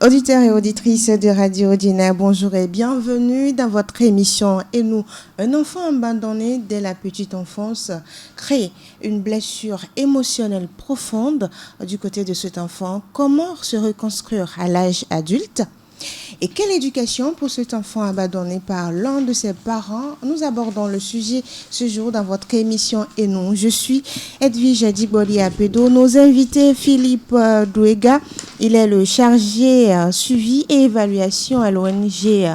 Auditeurs et auditrices de Radio Ordinaire, bonjour et bienvenue dans votre émission Et nous, un enfant abandonné dès la petite enfance crée une blessure émotionnelle profonde du côté de cet enfant. Comment se reconstruire à l'âge adulte? Et quelle éducation pour cet enfant abandonné par l'un de ses parents? Nous abordons le sujet ce jour dans votre émission Et nous. Je suis Edwige Adiboli Apedo. Nos invités, Philippe Douéga, il est le chargé suivi et évaluation à l'ONG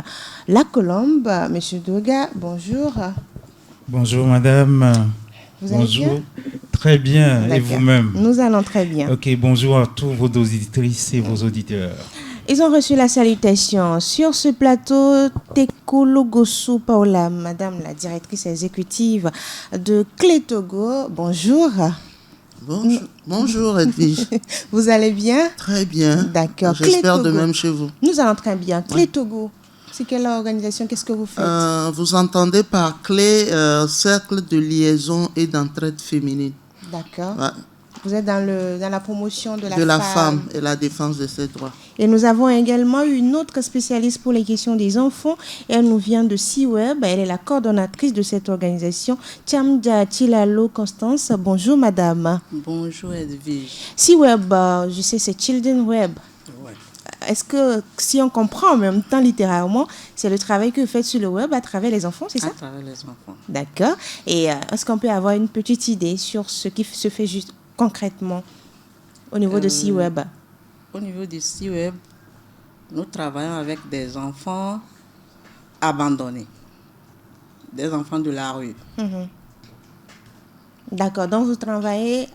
La Colombe. Monsieur Douéga, bonjour. Bonjour madame. Vous allez bien? Très bien. D'accord. Et vous-même? Nous allons très bien. Ok, bonjour à tous vos auditrices et vos auditeurs. Ils ont reçu la salutation. Sur ce plateau, Tekologosu Paola, madame la directrice exécutive de Clé Togo. Bonjour. Bonjour Edwige. Vous allez bien? Très bien. D'accord. J'espère de même chez vous. Nous allons très bien. Clé Togo, c'est quelle organisation? Qu'est-ce que vous faites? Vous entendez par clé cercle de liaison et d'entraide féminine. D'accord. Ouais. Vous êtes dans la promotion de la femme et la défense de ses droits. Et nous avons également une autre spécialiste pour les questions des enfants. Elle nous vient de C-Web. Elle est la coordonnatrice de cette organisation, Tchamja Chilalo Constance. Bonjour madame. Bonjour Edwige. C-Web, je sais, c'est Children Web. Ouais. Est-ce que, si on comprend en même temps littéralement, c'est le travail que vous faites sur le web à travers les enfants, c'est ça? À travers les enfants. D'accord. Et est-ce qu'on peut avoir une petite idée sur ce qui se fait juste concrètement au niveau de C-Web? Au niveau du C-Web, nous travaillons avec des enfants abandonnés, des enfants de la rue. Mm-hmm. D'accord, donc vous travaillez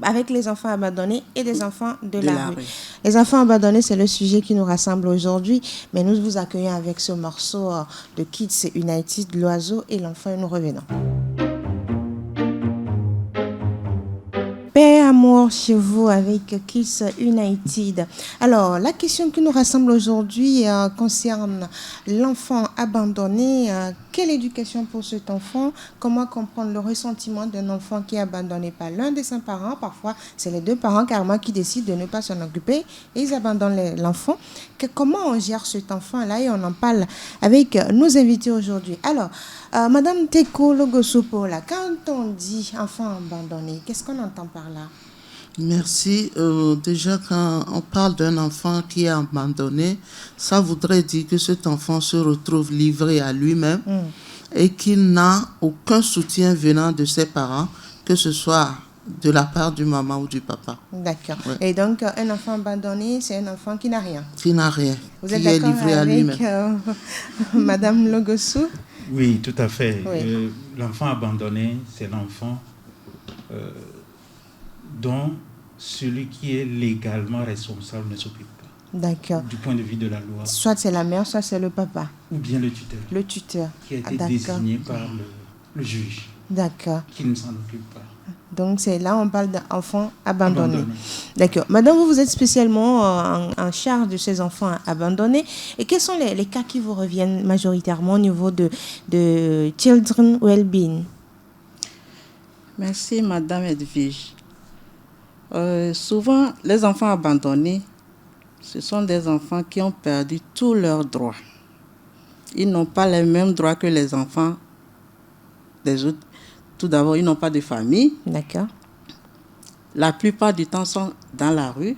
avec les enfants abandonnés et des enfants de la rue. Les enfants abandonnés, c'est le sujet qui nous rassemble aujourd'hui, mais nous vous accueillons avec ce morceau de Kids United, l'oiseau et l'enfant, et nous revenons. Paix, amour chez vous avec Kids United. Alors, la question qui nous rassemble aujourd'hui concerne l'enfant abandonné. Quelle éducation pour cet enfant? Comment comprendre le ressentiment d'un enfant qui est abandonné par l'un de ses parents? Parfois, c'est les deux parents carrément qui décident de ne pas s'en occuper et ils abandonnent l'enfant. Comment on gère cet enfant-là? Et on en parle avec nos invités aujourd'hui. Alors, Madame Teko Logosopola, quand on dit enfant abandonné, qu'est-ce qu'on entend par là? Merci. Déjà, quand on parle d'un enfant qui est abandonné, ça voudrait dire que cet enfant se retrouve livré à lui-même et qu'il n'a aucun soutien venant de ses parents, que ce soit de la part du maman ou du papa. D'accord. Ouais. Et donc, un enfant abandonné, c'est un enfant qui n'a rien. Qui n'a rien. Vous qui êtes est d'accord livré à lui-même. avec Madame Logosu? Oui, tout à fait. Oui. L'enfant abandonné, c'est l'enfant dont celui qui est légalement responsable ne s'occupe pas. D'accord. Du point de vue de la loi. Soit c'est la mère, soit c'est le papa. Ou bien le tuteur. Le tuteur. Qui a été D'accord. désigné par le juge. D'accord. Qui ne s'en occupe pas. Donc, c'est là on parle d'enfants abandonnés. D'accord. Madame, vous êtes spécialement en charge de ces enfants abandonnés. Et quels sont les cas qui vous reviennent majoritairement au niveau de Children Wellbeing? Merci Madame Edwige. Souvent, les enfants abandonnés, ce sont des enfants qui ont perdu tous leurs droits. Ils n'ont pas les mêmes droits que les enfants des autres. Tout d'abord, ils n'ont pas de famille. D'accord. La plupart du temps sont dans la rue,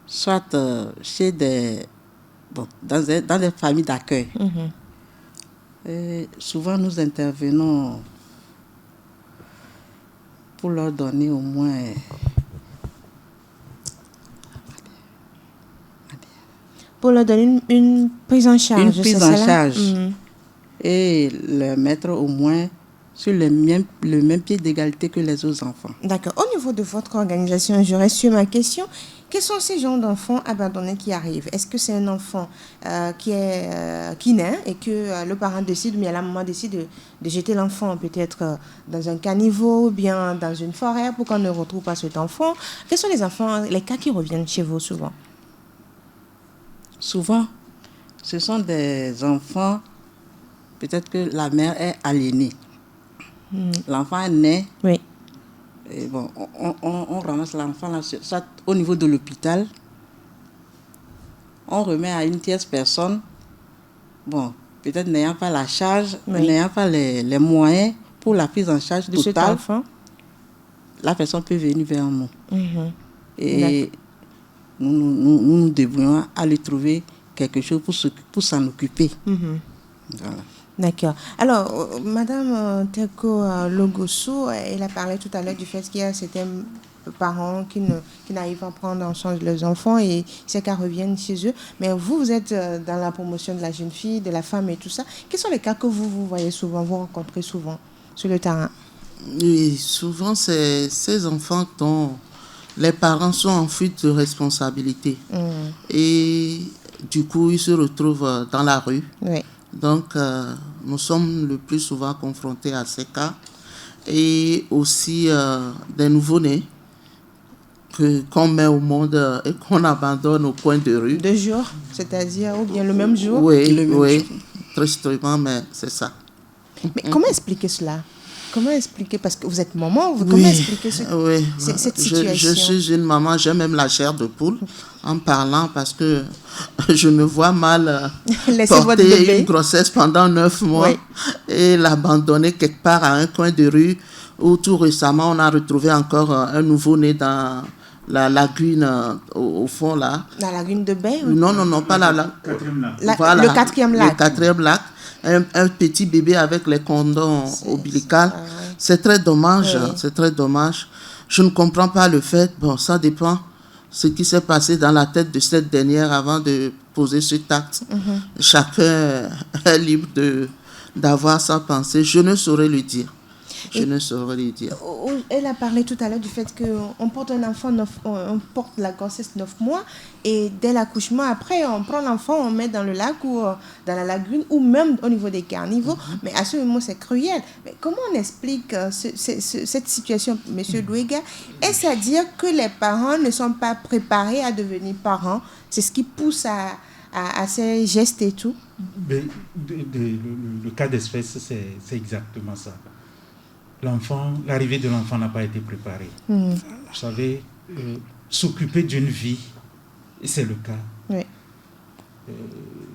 soit chez dans des familles d'accueil. Souvent, nous intervenons pour leur donner au moins Pour leur donner une prise en charge. Une prise en charge. Et les mettre au moins sur le même pied d'égalité que les autres enfants. D'accord. Au niveau de votre organisation, je reste sur ma question. Quels sont ces genres d'enfants abandonnés qui arrivent? Est-ce que c'est un enfant qui naît et que le parent décide, ou bien la maman décide de jeter l'enfant peut-être dans un caniveau ou bien dans une forêt pour qu'on ne retrouve pas cet enfant? Quels sont les cas qui reviennent chez vous souvent? Souvent, ce sont des enfants, peut-être que la mère est aliénée. L'enfant est né. Oui. Et bon, on ramasse l'enfant là, soit au niveau de l'hôpital, on remet à une tierce personne, bon, peut-être n'ayant pas la charge, Oui. n'ayant pas les moyens pour la prise en charge De cet totale, enfant. la personne peut venir vers nous. Mhm. Et nous débrouillons à lui trouver quelque chose pour s'en occuper. Mhm. Voilà. D'accord. Alors, Madame Teko Logoso, elle a parlé tout à l'heure du fait qu'il y a certains parents qui n'arrivent pas à prendre en charge leurs enfants et c'est qu'elles reviennent chez eux. Mais vous êtes dans la promotion de la jeune fille, de la femme et tout ça. Quels sont les cas que vous voyez souvent, vous rencontrez souvent sur le terrain? Oui, souvent, c'est ces enfants dont les parents sont en fuite de responsabilité. Et du coup, ils se retrouvent dans la rue. Oui. Donc, nous sommes le plus souvent confrontés à ces cas. Et aussi des nouveau-nés qu'on met au monde et qu'on abandonne au coin de rue. 2 jours, c'est-à-dire, ou bien le même jour? Oui, Le même oui, jour. tristement, mais c'est ça. Mais comment expliquer cela? Comment expliquer? Parce que vous êtes maman, comment expliquer cette situation? Je suis une maman, j'ai même la chair de poule en parlant parce que je me vois mal Laissez votre porter bébé. une grossesse pendant 9 mois Oui. et l'abandonner quelque part à un coin de rue où tout récemment on a retrouvé encore un nouveau-né dans la lagune au fond là. La lagune de Baie? Non, pas la Quatrième là. voilà, le 4e lac. Le 4e lac. Un petit bébé avec les condoms ombilicales. ouais. C'est très dommage, Oui. c'est très dommage. Je ne comprends pas le fait, bon, ça dépend ce qui s'est passé dans la tête de cette dernière avant de poser cet acte. Chacun est libre d'avoir sa pensée. Je ne saurais le dire. Ne saurais le dire. Elle a parlé tout à l'heure du fait qu'on porte un enfant, on porte la grossesse 9 mois et dès l'accouchement, après, on prend l'enfant, on met dans le lac ou dans la lagune ou même au niveau des carnivores. Mais à ce moment, c'est cruel. Mais comment on explique cette situation, M. Douéga? Est-ce à dire que les parents ne sont pas préparés à devenir parents? C'est ce qui pousse à ces gestes et tout? Mais le cas d'espèce, c'est exactement ça. L'arrivée de l'enfant n'a pas été préparée. Vous savez, s'occuper d'une vie, et c'est le cas. Oui.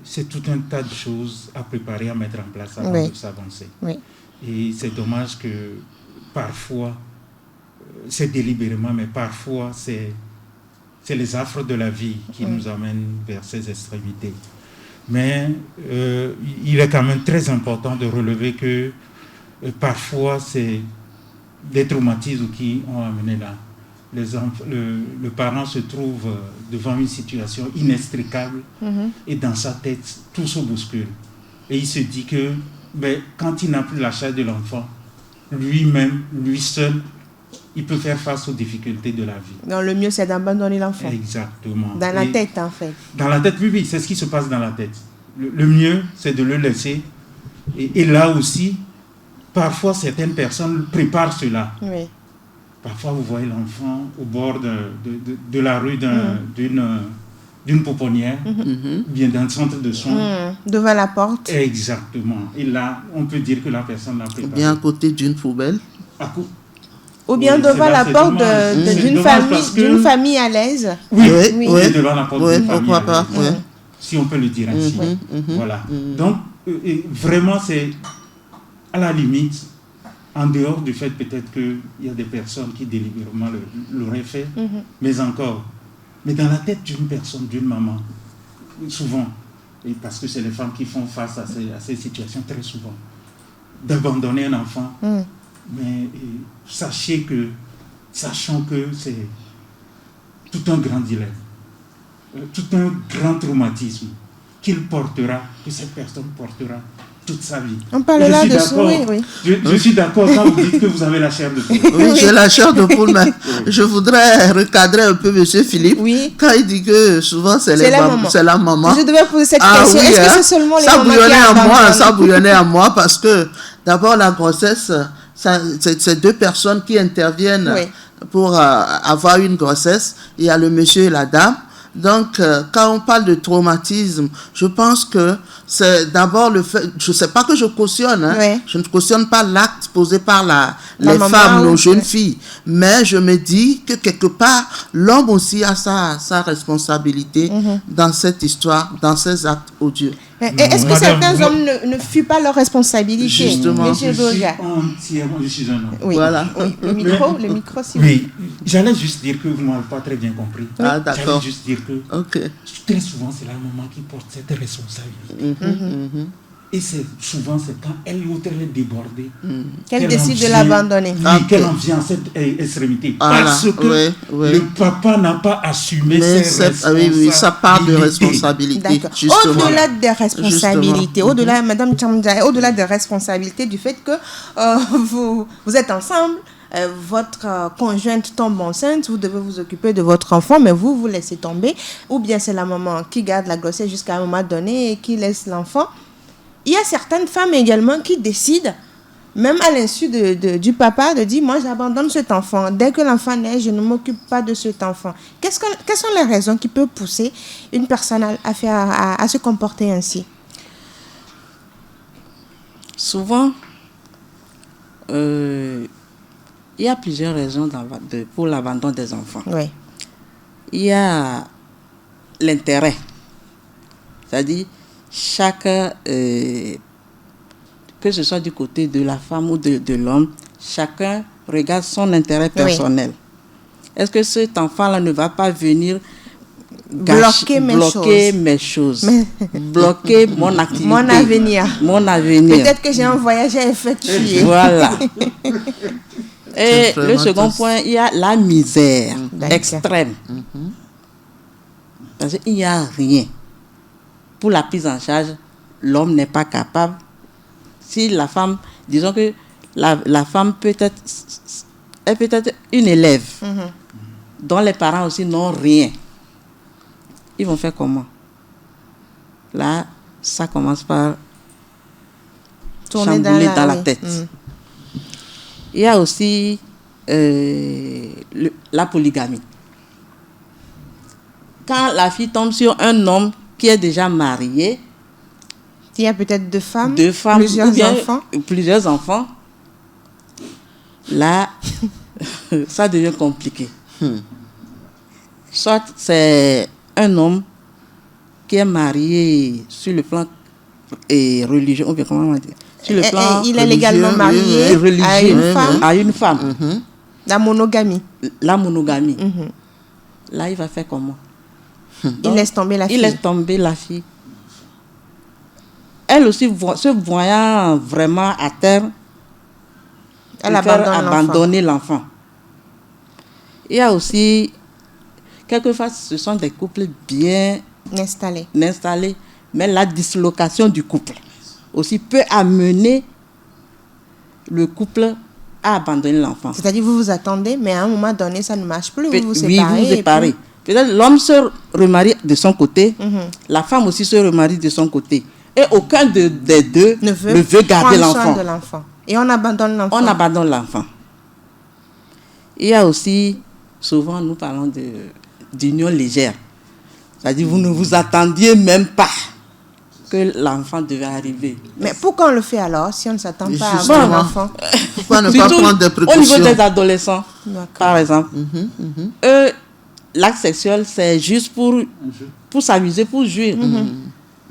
C'est tout un tas de choses à préparer, à mettre en place avant de s'avancer. Oui. Et c'est dommage que parfois, c'est délibérément, mais parfois, c'est les affres de la vie qui nous amènent vers ces extrémités. Mais il est quand même très important de relever que parfois, c'est des traumatismes qui ont amené là. Le parent se trouve devant une situation inextricable et dans sa tête, tout se bouscule. Et il se dit que quand il n'a plus la charge de l'enfant, lui-même, lui seul, il peut faire face aux difficultés de la vie. Non, le mieux, c'est d'abandonner l'enfant. Exactement. Dans la tête, en fait. Dans la tête, oui, c'est ce qui se passe dans la tête. Le mieux, c'est de le laisser. Et là aussi, parfois, certaines personnes préparent cela. Oui. Parfois, vous voyez l'enfant au bord de la rue d'une pouponnière, bien dans le centre de soins. Devant la porte. Exactement. Et là, on peut dire que la personne l'a préparé. Bien à côté d'une poubelle. Ou bien devant la porte d'une famille à l'aise. Oui, devant la porte d'une famille. Pourquoi pas, si on peut le dire ainsi. Voilà. Donc, vraiment, c'est à la limite, en dehors du fait peut-être qu'il y a des personnes qui délibérément l'auraient fait, mais encore. Mais dans la tête d'une personne, d'une maman, souvent, et parce que c'est les femmes qui font face à ces situations très souvent, d'abandonner un enfant, mais sachant que c'est tout un grand dilemme, tout un grand traumatisme que cette personne portera toute sa vie. On parle là de ça, oui. Je suis d'accord quand vous dites que vous avez la chair de poule. Oui, j'ai la chair de poule, mais je voudrais recadrer un peu M. Philippe. Oui. Quand il dit que souvent c'est la maman. Je devais poser cette question. Oui, est-ce que c'est seulement les mamans qui abandonnent? Ça bouillonnait à moi parce que d'abord la grossesse, c'est 2 personnes qui interviennent pour avoir une grossesse. Il y a le monsieur et la dame. Donc, quand on parle de traumatisme, je pense que c'est d'abord le fait, je sais pas que je cautionne, hein, Ouais. je ne cautionne pas l'acte posé par les maman femmes, ou- nos jeunes filles, mais je me dis que quelque part, l'homme aussi a sa responsabilité dans cette histoire, dans ces actes odieux. Est-ce que Madame, certains moi- hommes ne fuient pas leur responsabilité? Justement. Monsieur Je suis Boga. entièrement, je suis un homme. Oui. Voilà. Oui, le micro, s'il vous plaît. Oui, j'allais juste dire que vous ne m'avez pas très bien compris. Ah, d'accord. J'allais juste dire que Ok. très souvent, c'est la maman qui porte cette responsabilité. Et souvent, c'est quand elle ou elle est débordée. Qu'elle en décide de vient- l'abandonner. Oui, Ok. qu'elle en vient à cette extrémité. Voilà, Parce que oui. le papa n'a pas assumé Mais ses responsabilités. oui, ça part de responsabilité. D'accord. Justement. Au-delà des responsabilités, Justement. au-delà, Madame Chamdja, au-delà des responsabilités du fait que vous êtes ensemble, votre conjointe tombe enceinte, vous devez vous occuper de votre enfant, mais vous laissez tomber, ou bien c'est la maman qui garde la grossesse jusqu'à un moment donné et qui laisse l'enfant. Il y a certaines femmes également qui décident, même à l'insu du papa, de dire, moi j'abandonne cet enfant. Dès que l'enfant naît, je ne m'occupe pas de cet enfant. Quelles sont les raisons qui peuvent pousser une personne à se comporter ainsi? Souvent, il y a plusieurs raisons pour l'abandon des enfants. Oui. Il y a l'intérêt. C'est-à-dire, chacun, que ce soit du côté de la femme ou de l'homme, chacun regarde son intérêt personnel. Est-ce que cet enfant-là ne va pas venir bloquer mes choses, bloquer mon activité, mon avenir. Peut-être que j'ai un voyage à effectuer. Voilà. Et le second point, il y a la misère extrême. Parce qu'il n'y a rien. Pour la prise en charge, l'homme n'est pas capable. Si la femme, disons que la femme est peut-être une élève, dont les parents aussi n'ont rien. Ils vont faire comment? Là, ça commence par Tourner chambouler dans la oui. tête. Il y a aussi la polygamie. Quand la fille tombe sur un homme qui est déjà marié, il y a peut-être deux femmes, plusieurs enfants, là, ça devient compliqué. Soit c'est un homme qui est marié sur le plan religieux, ou bien comment on va dire, sur le plan il est légalement marié à une femme. La monogamie. La monogamie. Là, il va faire comment? Il laisse tomber la fille. Il laisse tomber la fille. Elle aussi, se voyant vraiment à terre, elle abandonner l'enfant. Il y a aussi, quelquefois, ce sont des couples bien installés, mais la dislocation du couple aussi peut amener le couple à abandonner l'enfant. C'est-à-dire, vous vous attendez, mais à un moment donné, ça ne marche plus, vous vous séparez. Oui, vous vous séparez. Peut-être l'homme se remarie de son côté, la femme aussi se remarie de son côté. Et aucun des deux ne veut garder l'enfant. Et on abandonne l'enfant. On abandonne l'enfant. Il y a aussi, souvent nous parlons d'union légère. C'est-à-dire vous ne vous attendiez même pas que l'enfant devait arriver. Mais pourquoi on le fait alors si on ne s'attend pas à avoir un enfant? Pourquoi ne pas prendre des précautions? Au niveau des adolescents, par exemple, eux, l'acte sexuel, c'est juste pour s'amuser, pour jouir.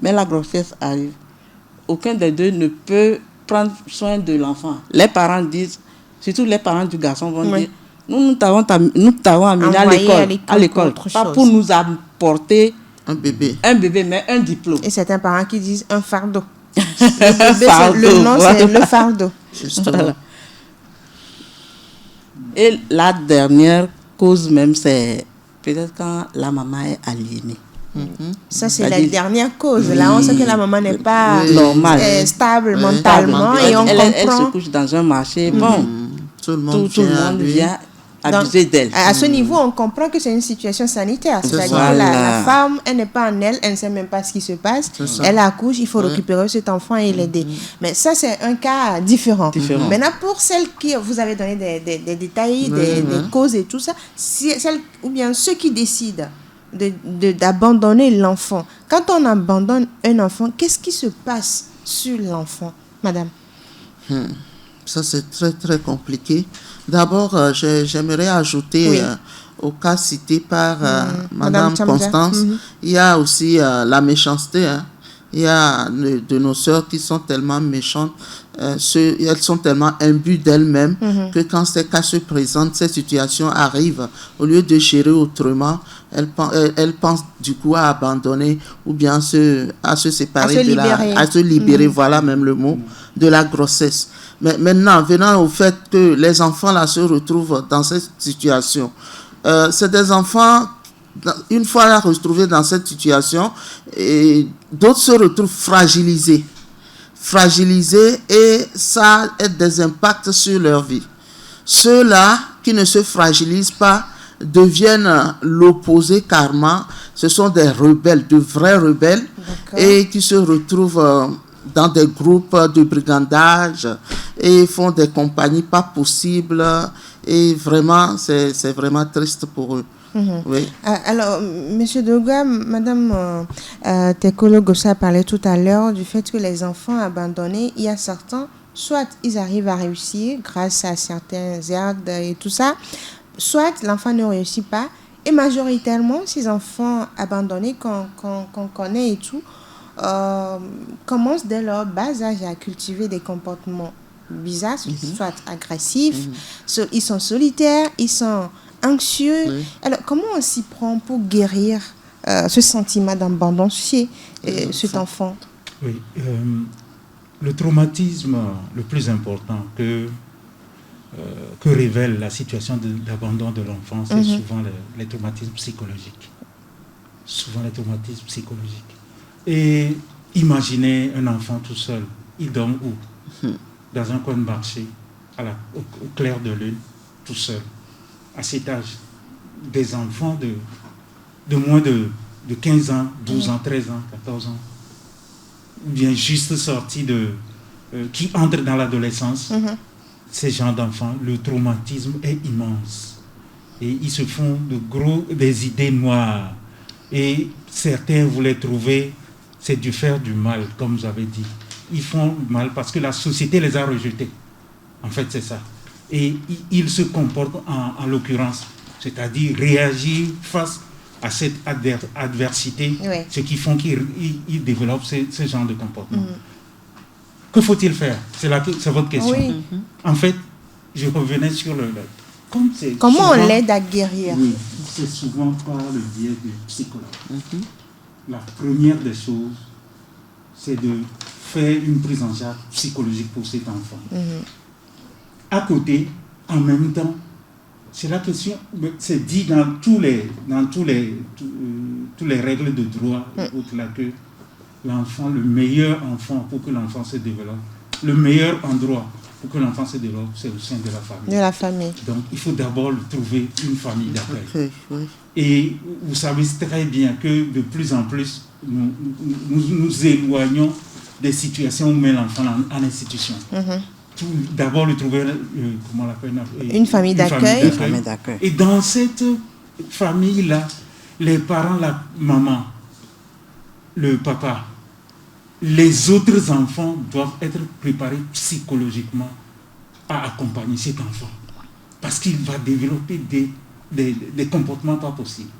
Mais la grossesse arrive. Aucun des deux ne peut prendre soin de l'enfant. Les parents disent, surtout les parents du garçon vont dire, nous t'avons amené à l'école, pas pour nous apporter un bébé, mais un diplôme. Et certains parents qui disent un fardeau. Le nom, c'est le fardeau. Voilà. Et la dernière cause même, c'est peut-être quand la maman est aliénée. Ça, c'est la dernière cause. Là, on sait que la maman n'est pas stable mentalement. Et on comprend. Elle se couche dans un marché. Bon, tout le monde vient abuser d'elle. À ce niveau, on comprend que c'est une situation sanitaire. C'est-à-dire que la femme, elle n'est pas en elle, elle ne sait même pas ce qui se passe. Elle accouche, il faut récupérer cet enfant et l'aider. Mais ça, c'est un cas différent. Maintenant, pour celles qui, vous avez donné des détails, des causes et tout ça, ou bien ceux qui décident d'abandonner l'enfant. Quand on abandonne un enfant, qu'est-ce qui se passe sur l'enfant, madame? Ça, c'est très, très compliqué. D'abord, j'aimerais ajouter au cas cité par Madame Constance, il y a aussi la méchanceté. Il y a de nos sœurs qui sont tellement méchantes, elles sont tellement imbues d'elles-mêmes que quand ces cas se présentent, ces situations arrivent, au lieu de gérer autrement, elles pensent du coup à abandonner ou bien à se séparer, à se libérer, voilà même le mot, de la grossesse. Mais maintenant, venant au fait que les enfants là se retrouvent dans cette situation, c'est des enfants, une fois retrouvés dans cette situation, et d'autres se retrouvent fragilisés et ça a des impacts sur leur vie. Ceux-là qui ne se fragilisent pas deviennent l'opposé karma. Ce sont des rebelles, de vrais rebelles, et qui se retrouvent dans des groupes de brigandage et font des compagnies pas possibles, et vraiment c'est vraiment triste pour eux. Oui. Alors, Monsieur Doga, Madame Tekolo Gossa parlait tout à l'heure du fait que les enfants abandonnés, il y a certains, soit ils arrivent à réussir grâce à certains aides et tout ça, soit l'enfant ne réussit pas. Et majoritairement, ces enfants abandonnés qu'on connaît et tout, commencent dès leur bas âge à cultiver des comportements bizarres, soit agressifs, ils sont solitaires, ils sont anxieux. Oui. Alors, comment on s'y prend pour guérir ce sentiment d'abandon chez cet enfant? Oui, le traumatisme le plus important que révèle la situation d'abandon de l'enfant, c'est souvent les traumatismes psychologiques. Souvent les traumatismes psychologiques. Et imaginez un enfant tout seul, il dort où? Dans un coin de marché, au clair de lune, tout seul. À cet âge, des enfants de moins de 15 ans, 12 ans, 13 ans, 14 ans, ou bien juste sortis qui entrent dans l'adolescence, ces gens d'enfants, le traumatisme est immense. Et ils se font des idées noires. Et certains voulaient trouver, c'est du faire du mal, comme vous avez dit. Ils font mal parce que la société les a rejetés. En fait, c'est ça. Et ils se comportent en l'occurrence, c'est-à-dire réagir face à cette adversité, ce qui font qu'ils développent ce genre de comportement. Que faut-il faire? C'est votre question. Oui. En fait, je revenais sur comment on l'aide à guérir? Oui, c'est souvent par le biais du psychologue. La première des choses, c'est de faire une prise en charge psychologique pour cet enfant. À côté, en même temps, c'est la question, c'est dit dans tous les règles de droit, au-delà que l'enfant, le meilleur enfant pour que l'enfant se développe, le meilleur endroit pour que l'enfant se développe, c'est au sein de la famille. De la famille. Donc, il faut d'abord trouver une famille d'accueil. Et vous savez très bien que de plus en plus, nous éloignons des situations où on met l'enfant en institution. D'abord, le trouver une famille d'accueil. Et dans cette famille-là, les parents, la maman, le papa, les autres enfants doivent être préparés psychologiquement à accompagner cet enfant. Parce qu'il va développer des comportements pas possibles.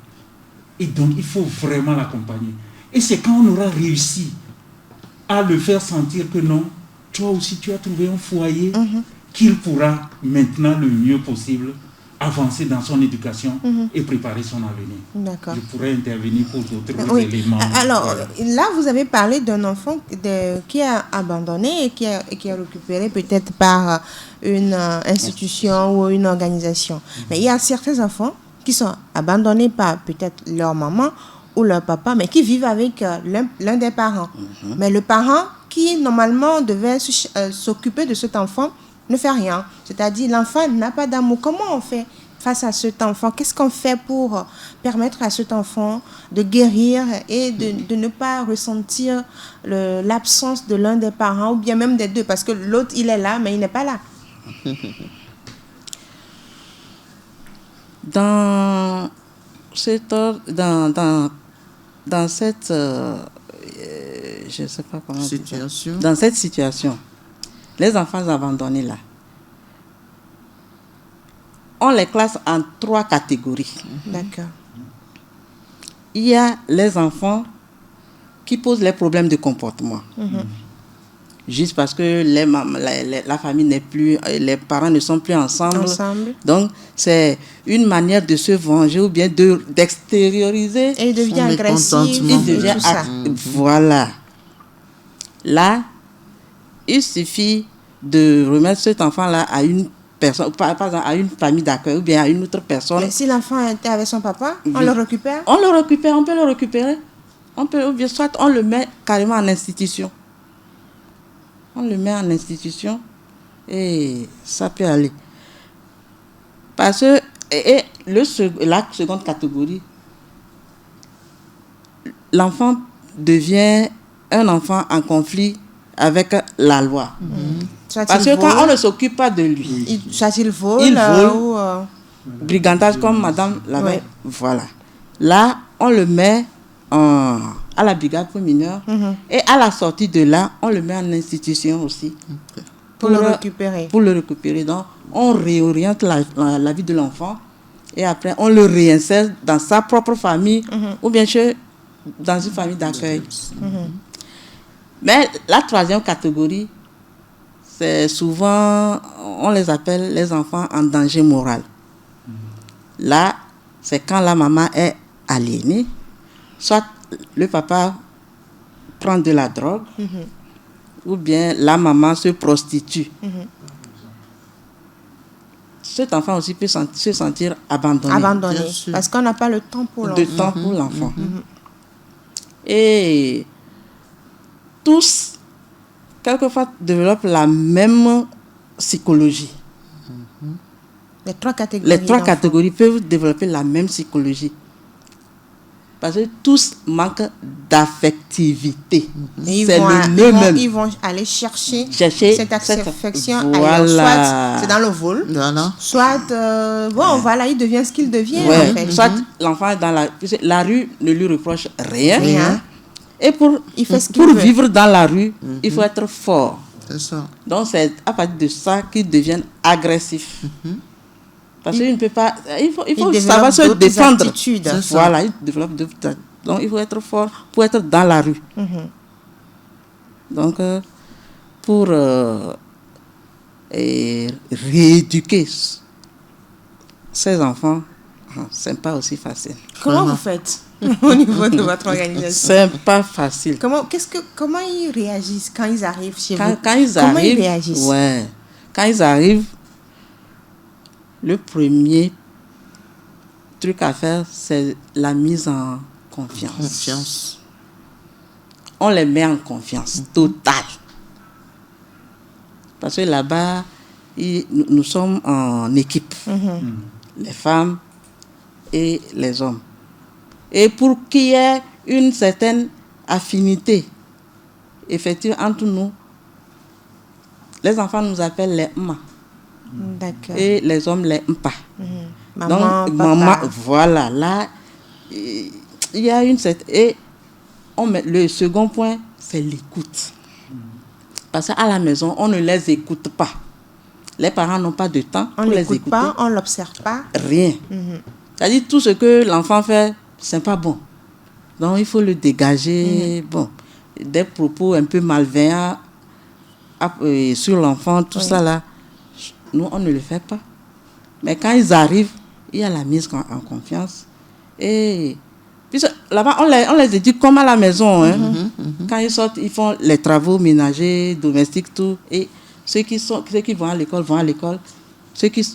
Et donc, il faut vraiment l'accompagner. Et c'est quand on aura réussi à le faire sentir que non, toi aussi tu as trouvé un foyer, qu'il pourra maintenant le mieux possible avancer dans son éducation et préparer son avenir. D'accord. Je pourrais intervenir pour d'autres éléments. Alors, là, vous avez parlé d'un enfant qui est abandonné et qui est récupéré peut-être par une institution ou une organisation. Mais il y a certains enfants qui sont abandonnés par peut-être leur maman ou leur papa, mais qui vivent avec l'un des parents. Mais le parent qui, normalement, devait s'occuper de cet enfant, ne fait rien. C'est-à-dire, l'enfant n'a pas d'amour. Comment on fait face à cet enfant? Qu'est-ce qu'on fait pour permettre à cet enfant de guérir et de ne pas ressentir l'absence de l'un des parents ou bien même des deux? Parce que l'autre, il est là, mais il n'est pas là. Dans dans cette je sais pas comment situation. Dans cette situation, les enfants abandonnés là, on les classe en 3 catégories. D'accord. Il y a les enfants qui posent les problèmes de comportement. Juste parce que la famille n'est plus, les parents ne sont plus ensemble. Donc, c'est une manière de se venger ou bien d'extérioriser. Et il devient agressif. Il devient voilà. Là, il suffit de remettre cet enfant-là à une personne, par exemple à une famille d'accueil ou bien à une autre personne. Mais si l'enfant était avec son papa, on le récupère? On peut le récupérer. Ou bien soit on le met carrément en institution. On le met en institution et ça peut aller. Parce que la seconde catégorie, l'enfant devient un enfant en conflit avec la loi. Parce que quand on ne s'occupe pas de lui, soit il vole, ou brigandage comme madame l'avait. Voilà. Là, on le met à la brigade pour mineurs et à la sortie de là, on le met en institution aussi. Pour le récupérer. Pour le récupérer. Donc, on réoriente la vie de l'enfant et après, on le réinsère dans sa propre famille ou bien sûr dans une famille d'accueil. Mais la troisième catégorie, c'est souvent, on les appelle les enfants en danger moral. Là, c'est quand la maman est aliénée, soit le papa prend de la drogue, ou bien la maman se prostitue. Cet enfant aussi peut se sentir abandonné. Parce qu'on n'a pas le temps pour l'enfant. Et tous, quelquefois, développent la même psychologie. Les 3 catégories peuvent développer la même psychologie. Parce que tous manquent d'affectivité. C'est le même. Ils vont aller chercher cette affection ailleurs. Soit c'est dans le vol, soit voilà, il devient ce qu'il devient. En fait. Soit l'enfant est dans la rue ne lui reproche rien. Et pour vivre dans la rue, il faut être fort. C'est ça. Donc c'est à partir de ça qu'ils deviennent agressifs. Parce qu'il ne peut pas. Il faut savoir se défendre. Voilà, il développe d'autres. Donc il faut être fort pour être dans la rue. Donc pour rééduquer ces enfants, c'est pas aussi facile. Comment vous faites au niveau de votre organisation? C'est pas facile. Comment ils réagissent quand ils arrivent chez vous? Comment ils réagissent? Quand ils arrivent, le premier truc à faire, c'est la mise en confiance. On les met en confiance totale. Parce que là-bas, nous sommes en équipe. Les femmes et les hommes. Et pour qu'il y ait une certaine affinité effective entre nous, les enfants nous appellent les mma. D'accord. Et les hommes les mpa. Maman, donc, papa. maman, voilà, là, il y a une certaine... Et le second point, c'est l'écoute. Parce qu'à la maison, on ne les écoute pas. Les parents n'ont pas de temps pour les écouter. Pas, on ne l'observe pas. Rien. C'est-à-dire, tout ce que l'enfant fait, c'est pas bon. Donc, il faut le dégager. Bon, des propos un peu malveillants sur l'enfant, tout ça là. Nous, on ne le fait pas. Mais quand ils arrivent, il y a la mise en confiance. Et puis là-bas, on les éduque comme à la maison. Quand ils sortent, ils font les travaux ménagers, domestiques, tout. Et ceux qui vont à l'école, vont à l'école. Ceux qui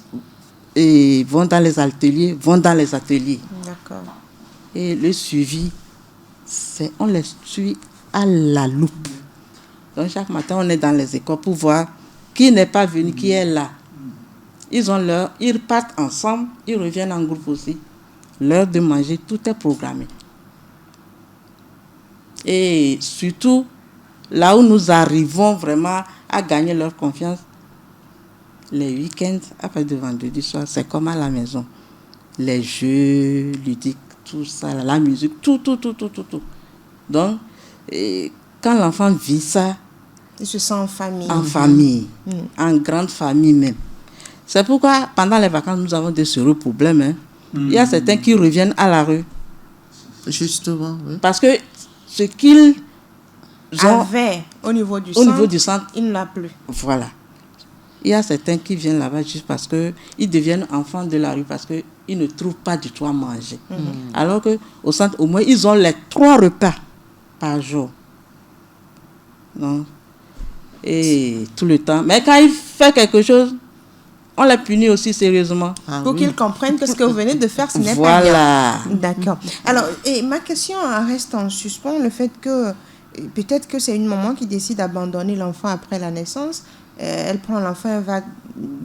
vont dans les ateliers, vont dans les ateliers. D'accord. Et le suivi, on les suit à la loupe. Donc, chaque matin, on est dans les écoles pour voir qui n'est pas venu, qui est là. Ils partent ensemble, ils reviennent en groupe aussi. L'heure de manger, tout est programmé. Et surtout, là où nous arrivons vraiment à gagner leur confiance, les week-ends, à partir de vendredi soir, c'est comme à la maison. Les jeux ludiques, tout ça, la musique, tout. Donc, quand l'enfant vit ça, il se sent en famille. En famille, en grande famille même. C'est pourquoi, pendant les vacances, nous avons des sérieux problèmes. Hein. Il y a certains qui reviennent à la rue. Justement, oui. Parce que ce qu'ils avaient au niveau du centre, il ne l'a plus. Voilà. Il y a certains qui viennent là-bas juste parce qu'ils deviennent enfants de la rue, parce qu'ils ne trouvent pas du tout à manger. Alors qu'au centre, au moins, ils ont les 3 repas par jour. Donc, et tout le temps. Mais quand il fait quelque chose, on les punit aussi sérieusement. Pour qu'ils comprennent que ce que vous venez de faire, ce n'est pas bien. D'accord. Alors, et ma question reste en suspens, le fait que peut-être que c'est une maman qui décide d'abandonner l'enfant après la naissance. Elle prend l'enfant, elle va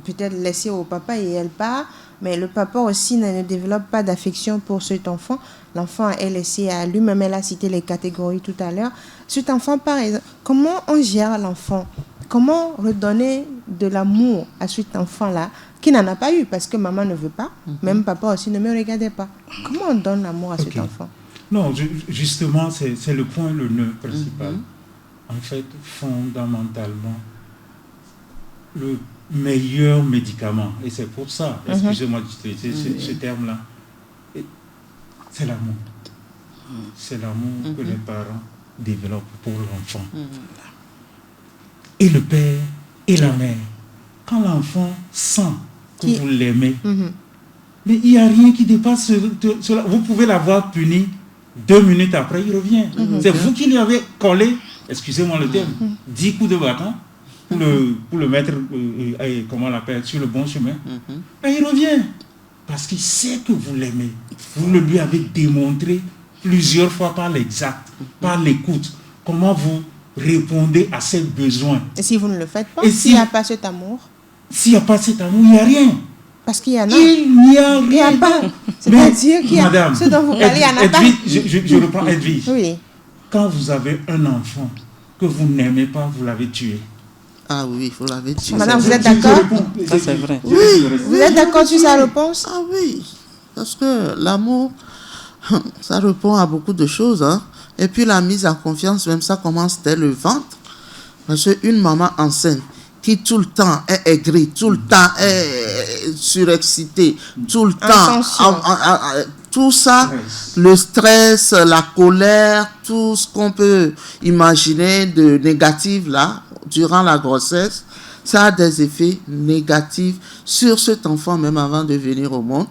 peut-être laisser au papa et elle part. Mais le papa aussi ne développe pas d'affection pour cet enfant. L'enfant est laissé à lui-même. Elle a cité les catégories tout à l'heure. Cet enfant, par exemple, comment on gère l'enfant? Comment redonner de l'amour à cet enfant-là qui n'en a pas eu parce que maman ne veut pas, même papa aussi ne me regardait pas. Comment on donne l'amour à cet enfant? Non, justement, c'est le point, le nœud principal. En fait, fondamentalement, le meilleur médicament, et c'est pour ça, excusez-moi d'utiliser ce terme-là, c'est l'amour. C'est l'amour que les parents développent pour l'enfant. Et le père et la mère, quand l'enfant sent que vous l'aimez, mais il n'y a rien qui dépasse cela. Vous pouvez l'avoir puni 2 minutes après, il revient. C'est vous qui lui avez collé, excusez-moi le terme, 10 coups de bâton pour le mettre, comment on l'appelle, sur le bon chemin. Et il revient. Parce qu'il sait que vous l'aimez. Vous le lui avez démontré plusieurs fois par l'exact, par l'écoute. Comment vous répondez à ses besoins. Et si vous ne le faites pas, s'il n'y a pas cet amour? S'il n'y a pas cet amour, il n'y a rien. Parce qu'il y en a. Il n'y a rien. Il n'y a pas. C'est-à-dire qu'il y a. Madame, Ce dont vous parlez, il n'y en a pas. Je reprends Edwige. Oui. Quand vous avez un enfant que vous n'aimez pas, vous l'avez tué. Ah oui, vous l'avez tué. Madame, vous êtes d'accord? Ça, c'est vrai. Oui. Vous êtes d'accord sur sa réponse? Ah oui. Parce que l'amour, ça répond à beaucoup de choses. Hein. Et puis la mise en confiance, même ça commence dès le ventre. Parce qu'une maman enceinte qui tout le temps est aigrie, tout le temps est surexcitée, tout le temps, tout ça, le stress, la colère, tout ce qu'on peut imaginer de négatif là, durant la grossesse, ça a des effets négatifs sur cet enfant même avant de venir au monde.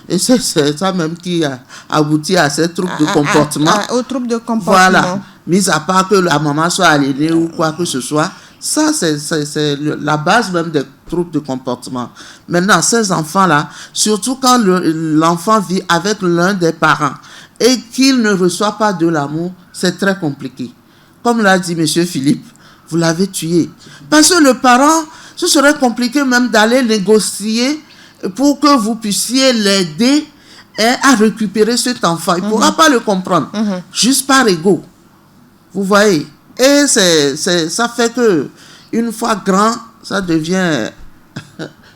Et c'est ça même qui a abouti à ces troubles de comportement. Aux troubles de comportement. Voilà. Mis à part que la maman soit aliénée ou quoi que ce soit. Ça, c'est la base même des troubles de comportement. Maintenant, ces enfants-là, surtout quand l'enfant vit avec l'un des parents et qu'il ne reçoit pas de l'amour, c'est très compliqué. Comme l'a dit M. Philippe, vous l'avez tué. Parce que le parent, ce serait compliqué même d'aller négocier pour que vous puissiez l'aider à récupérer cet enfant. Il ne pourra pas le comprendre, juste par ego. Vous voyez? Et ça fait que une fois grand, ça devient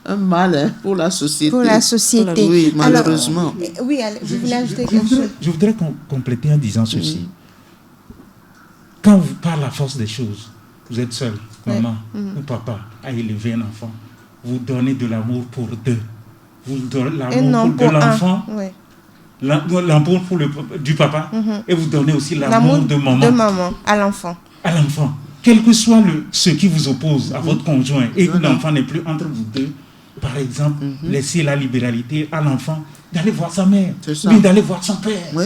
un mal pour la société. Pour la société. Oui, malheureusement. Alors, oui, vous voulez ajouter quelque chose? Je voudrais compléter en disant ceci. Quand vous, par la force des choses, vous êtes seul, maman ou papa, à élever un enfant, vous donnez de l'amour pour deux. Vous donnez l'amour de l'enfant, l'amour du papa, et vous donnez aussi l'amour de maman. De maman à l'enfant. À l'enfant. Quel que soit ce qui vous oppose à votre conjoint et que l'enfant n'est plus entre vous deux, par exemple, laissez la libéralité à l'enfant d'aller voir sa mère, ou d'aller voir son père. Oui.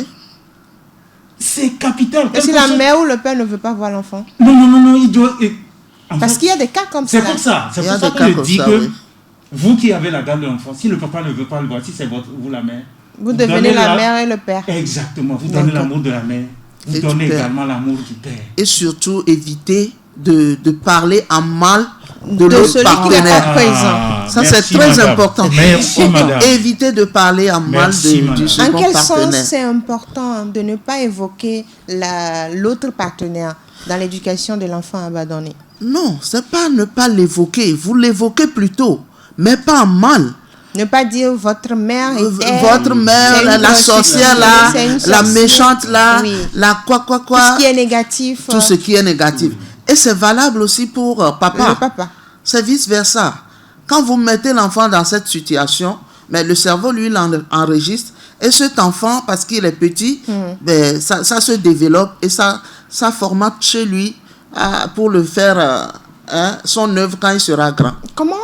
C'est capital. Et si la mère ou le père ne veut pas voir l'enfant? Non, il doit... Parce qu'il y a des cas comme ça. C'est pour ça. C'est pour ça que je dis que vous qui avez la garde de l'enfant, si le papa ne veut pas le voir, si c'est vous la mère, vous devenez la mère et le père. Exactement. Vous donnez l'amour de la mère. Vous donnez également l'amour du père. Et surtout, évitez de parler en mal de l'autre partenaire. Ça, c'est très madame. important. Merci, madame. Évitez de parler en mal du second partenaire. En quel sens c'est important de ne pas évoquer l'autre partenaire dans l'éducation de l'enfant abandonné? Non, c'est pas ne pas l'évoquer. Vous l'évoquez plutôt, mais pas en mal. Ne pas dire votre mère était... Votre mère, la sorcière là, la méchante là, oui. la quoi. Tout ce qui est négatif. Tout ce qui est négatif. Et c'est valable aussi pour papa. Le papa. C'est vice-versa. Quand vous mettez l'enfant dans cette situation, mais le cerveau, lui, l'enregistre. Et cet enfant, parce qu'il est petit, ben, ça se développe et ça formate chez lui pour le faire son œuvre quand il sera grand. Comment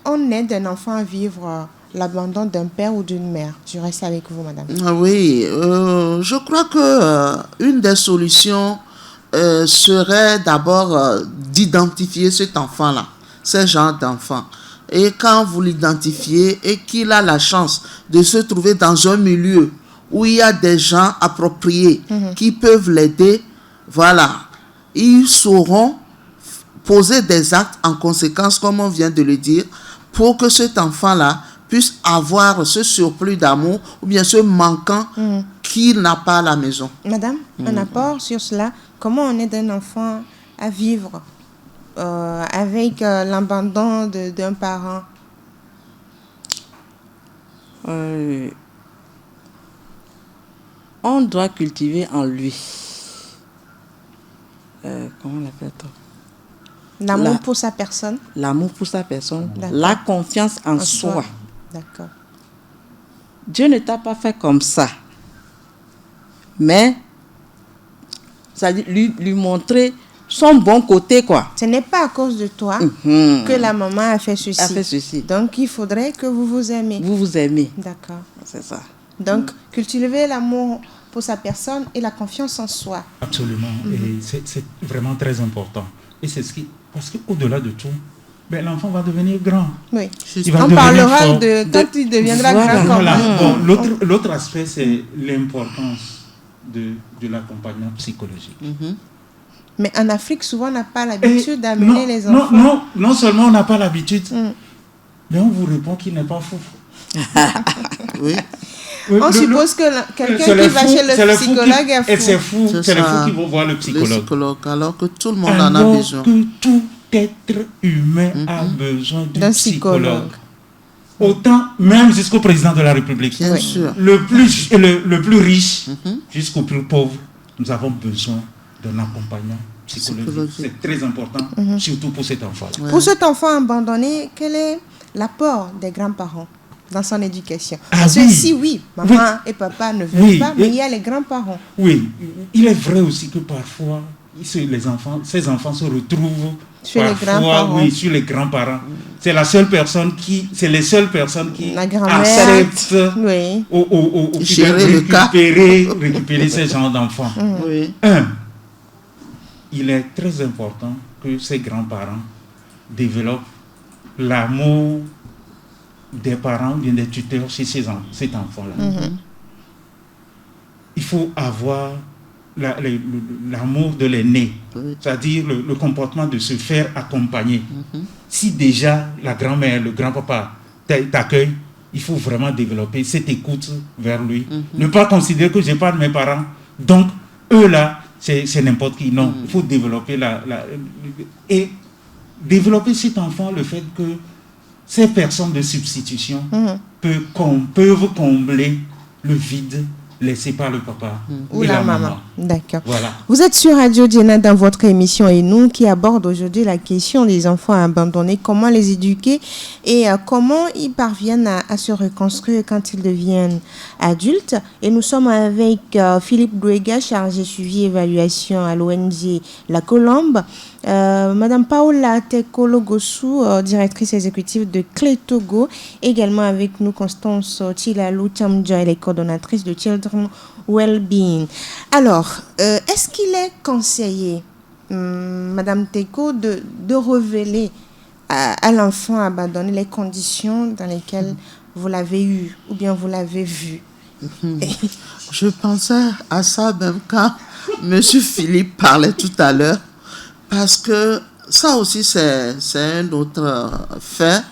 on aide un enfant à vivre l'abandon d'un père ou d'une mère? Je reste avec vous, madame. Oui, je crois que une des solutions serait d'abord d'identifier cet enfant-là, ce genre d'enfant. Et quand vous l'identifiez et qu'il a la chance de se trouver dans un milieu où il y a des gens appropriés qui peuvent l'aider, voilà, ils sauront poser des actes en conséquence, comme on vient de le dire, pour que cet enfant-là puisse avoir ce surplus d'amour ou bien ce manquant qu'il n'a pas à la maison. Madame, un apport sur cela. Comment on aide un enfant à vivre avec l'abandon d'un parent? On doit cultiver en lui. Comment on l'appelle-t-on? L'amour pour sa personne. L'amour pour sa personne. D'accord. La confiance en soi. D'accord. Dieu ne t'a pas fait comme ça. Mais, ça dit, lui montrer son bon côté, quoi. Ce n'est pas à cause de toi que la maman a fait ceci. A fait ceci. Donc, il faudrait que vous vous aimez. Vous vous aimez. D'accord. C'est ça. Donc, cultiver l'amour pour sa personne et la confiance en soi. Absolument. Et c'est vraiment très important. Et c'est ce qui... Parce qu'au-delà de tout, ben, l'enfant va devenir grand. Oui. Il va On devenir parlera fort. de quand il deviendra Voilà. grand. Voilà. Comme Bon, l'autre aspect, c'est l'importance de l'accompagnement psychologique. Mais en Afrique, souvent, on n'a pas l'habitude d'amener les non, enfants. non seulement on n'a pas l'habitude, mais on vous répond qu'il n'est pas fou. Oui. On suppose que quelqu'un qui va chez le psychologue est fou. Et c'est fou, c'est les fous qui vont voir le psychologue. Alors que tout le monde en a besoin. Que tout être humain a besoin d'un psychologue. Autant, même jusqu'au président de la République. Bien sûr. Le plus riche jusqu'au plus pauvre, nous avons besoin d'un accompagnement psychologique. C'est très important, surtout pour cet enfant-là. Pour cet enfant abandonné, quel est l'apport des grands-parents dans son éducation? Parce que si maman et papa ne veulent pas, mais il y a les grands-parents. Oui, il est vrai aussi que parfois, ces enfants se retrouvent sur les grands-parents. Oui, sur les grands-parents. C'est les seules personnes qui acceptent récupérer ces gens d'enfants. Oui. Il est très important que ces grands-parents développent l'amour des parents ou bien des tuteurs chez cet enfant-là. Il faut avoir l'amour de l'aîné, c'est-à-dire le comportement de se faire accompagner. Si déjà la grand-mère, le grand-papa t'accueille, il faut vraiment développer cette écoute vers lui. Ne pas considérer que je n'ai pas de mes parents, donc eux là, c'est n'importe qui. Non, il faut développer et développer cet enfant le fait que ces personnes de substitution peuvent combler le vide laissé par le papa ou et la maman. maman. D'accord. Voilà. Vous êtes sur Radio Diena dans votre émission Et nous qui aborde aujourd'hui la question des enfants abandonnés, comment les éduquer et comment ils parviennent à se reconstruire quand ils deviennent adultes. Et nous sommes avec Philippe Douéga, chargé suivi et évaluation à l'ONG La Colombe, Madame Paola Tekolo-Gossou, directrice exécutive de Clé Togo, également avec nous Constance Tilalou Chamdja, elle est coordonnatrice de Children Wellbeing. Alors, est-ce qu'il est conseillé, Madame Teko, de révéler à l'enfant abandonné les conditions dans lesquelles vous l'avez eu ou bien vous l'avez vu? Je pensais à ça même quand M. Philippe parlait tout à l'heure, parce que ça aussi c'est un autre fait.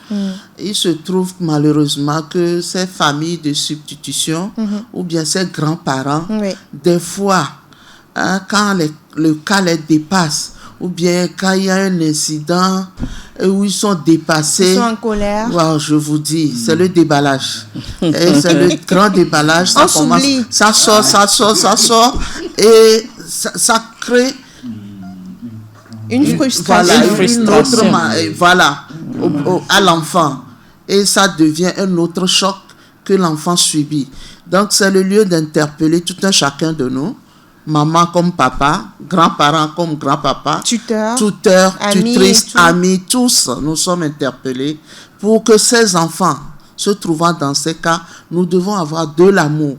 Il se trouve malheureusement que ces familles de substitution ou bien ces grands-parents, des fois, quand le cas les dépasse, ou bien quand il y a un incident où ils sont dépassés. Ils sont en colère. Wow, je vous dis, c'est le déballage. Et c'est le grand déballage. Ça commence, s'oublie. ça sort. Et ça crée Une frustration. voilà, à l'enfant. Et ça devient un autre choc que l'enfant subit. Donc, c'est le lieu d'interpeller tout un chacun de nous, maman comme papa, grands-parents comme grand-papa, tuteurs, amis, tutrices, amis, tous, nous sommes interpellés pour que ces enfants se trouvant dans ces cas, nous devons avoir de l'amour,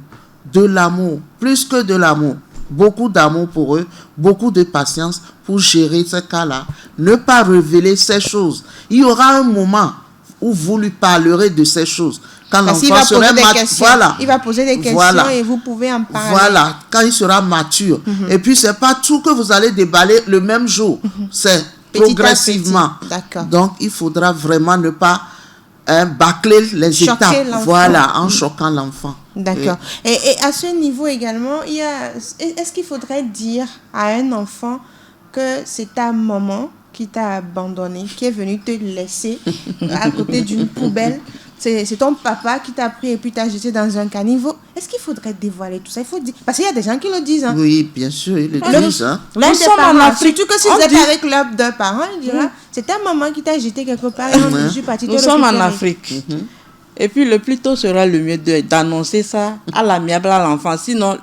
plus que de l'amour. Beaucoup d'amour pour eux, beaucoup de patience pour gérer ces cas-là. Ne pas révéler ces choses. Il y aura un moment où vous lui parlerez de ces choses. Quand l'enfant sera mature, il va poser des questions et vous pouvez en parler. Voilà, quand il sera mature. Et puis, ce n'est pas tout que vous allez déballer le même jour. C'est progressivement. D'accord. Donc, il faudra vraiment ne pas bâcler les étapes. Voilà, en choquant l'enfant. D'accord. Et à ce niveau également, est-ce qu'il faudrait dire à un enfant que c'est ta maman qui t'a abandonné, qui est venue te laisser à côté d'une poubelle? C'est ton papa qui t'a pris et puis t'a jeté dans un caniveau. Est-ce qu'il faudrait dévoiler tout ça? Il faut dire, parce qu'il y a des gens qui le disent. Hein. Oui, bien sûr, ils le disent. Hein. L'un des parents, surtout que si vous êtes avec leurs deux parents, il dira, c'est ta maman qui t'a jeté quelque part. Je suis partie. Nous sommes en Afrique. Et puis le plus tôt sera le mieux d'annoncer ça à l'amiable à l'enfant. Sinon,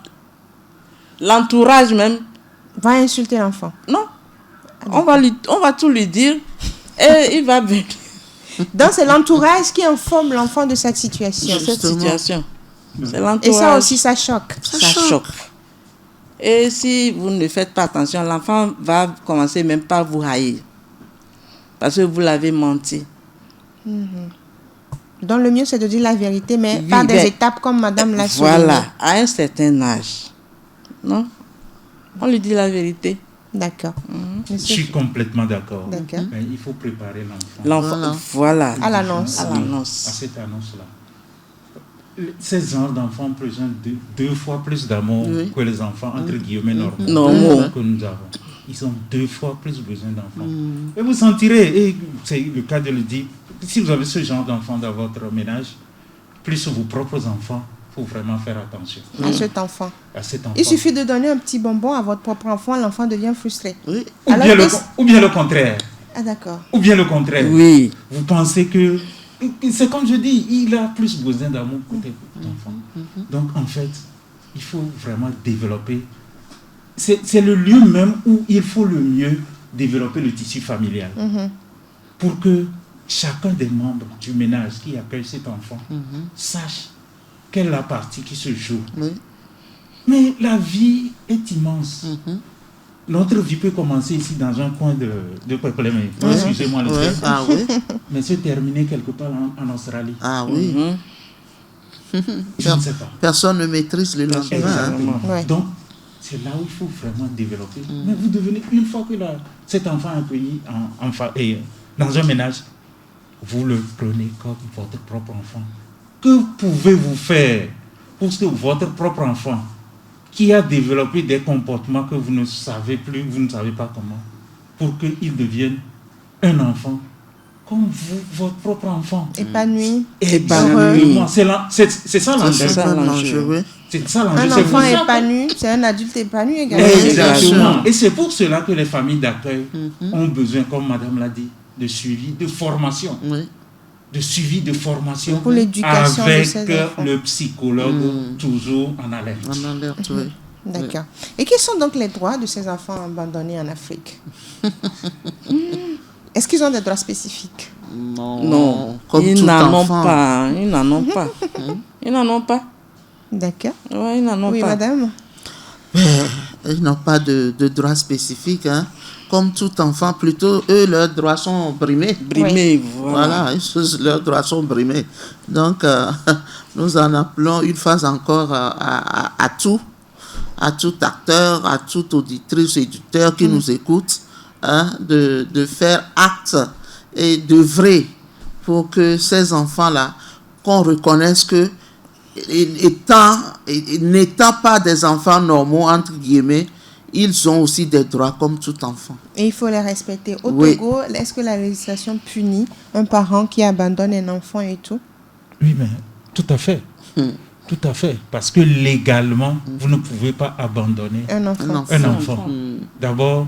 l'entourage même va insulter l'enfant. Non. On va tout lui dire et il va venir. Donc, c'est l'entourage qui informe l'enfant de cette situation. C'est l'entourage. Et ça aussi, ça choque. Ça choque. Et si vous ne faites pas attention, l'enfant va commencer même par vous haïr. Parce que vous l'avez menti. Donc, le mieux, c'est de dire la vérité, mais par des étapes comme madame l'a souligné. Voilà, à un certain âge. Non? On lui dit la vérité. D'accord. Je suis complètement d'accord. D'accord. Mais il faut préparer l'enfant. Voilà. À l'annonce. À cette annonce-là. Ces genres d'enfants ont besoin de 2 fois plus d'amour que les enfants, entre guillemets, normaux que nous avons. Ils ont 2 fois plus besoin d'enfants. Et vous sentirez, et c'est le cas de le dire, si vous avez ce genre d'enfants dans votre ménage, plus vos propres enfants, il faut vraiment faire attention. À cet enfant. À cet enfant. Il suffit de donner un petit bonbon à votre propre enfant, l'enfant devient frustré. Oui. Ou bien le contraire. Ah, d'accord. Ou bien le contraire. Oui. Vous pensez que, c'est comme je dis, il a plus besoin d'amour que des enfants. Donc, en fait, il faut vraiment développer. C'est le lieu même où il faut le mieux développer le tissu familial. Pour que chacun des membres du ménage qui accueille cet enfant sache quelle est la partie qui se joue. Oui. Mais la vie est immense. Notre vie peut commencer ici dans un coin de Peuplé, excusez-moi le terme, mais se terminer quelque part en Australie. Ah oui. Je ne sais pas. Personne ne maîtrise le lendemain. Ouais. Donc, c'est là où il faut vraiment développer. Mais vous devenez, une fois que cet enfant est accueilli dans un ménage, vous le prenez comme votre propre enfant. Que pouvez-vous faire pour que votre propre enfant, qui a développé des comportements que vous ne savez plus, vous ne savez pas comment, pour qu'il devienne un enfant comme vous, votre propre enfant. Épanoui. Exactement. C'est ça l'enjeu. C'est ça l'enjeu. Un enfant épanoui, c'est un adulte épanoui également. Exactement. Et c'est pour cela que les familles d'accueil ont besoin, comme madame l'a dit, de suivi, de formation. De suivi de formation pour l'éducation avec de ces enfants. Le psychologue toujours en alerte. En alerte, oui. D'accord. Et quels sont donc les droits de ces enfants abandonnés en Afrique? Est-ce qu'ils ont des droits spécifiques? Non. Comme Ils tout n'en ont enfant. pas. Ils n'en ont pas. Ils n'en ont pas. D'accord. Ouais, ils n'en ont Oui, pas. madame. Ils n'ont pas de droits spécifiques. Hein. Comme tout enfant, plutôt, eux, leurs droits sont brimés. Brimés, voilà. Leurs droits sont brimés. Donc, nous en appelons une fois encore à tout acteur, à toute auditrice, éditeur qui nous écoute, hein, de faire acte et d'œuvrer pour que ces enfants-là, qu'on reconnaisse que, n'étant pas des enfants normaux, entre guillemets, ils ont aussi des droits comme tout enfant. Et il faut les respecter. Au Oui. Togo, est-ce que la législation punit un parent qui abandonne un enfant et tout? Oui, mais tout à fait. Tout à fait. Parce que légalement, vous ne pouvez pas abandonner Un enfant. un enfant. D'abord,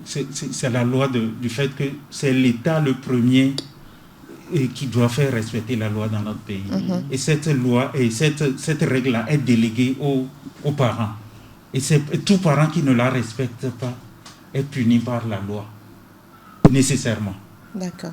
c'est la loi du fait que c'est l'État le premier qui doit faire respecter la loi dans notre pays. Et cette loi et cette règle-là est déléguée aux parents. Et tout parent qui ne la respecte pas est puni par la loi, nécessairement. D'accord.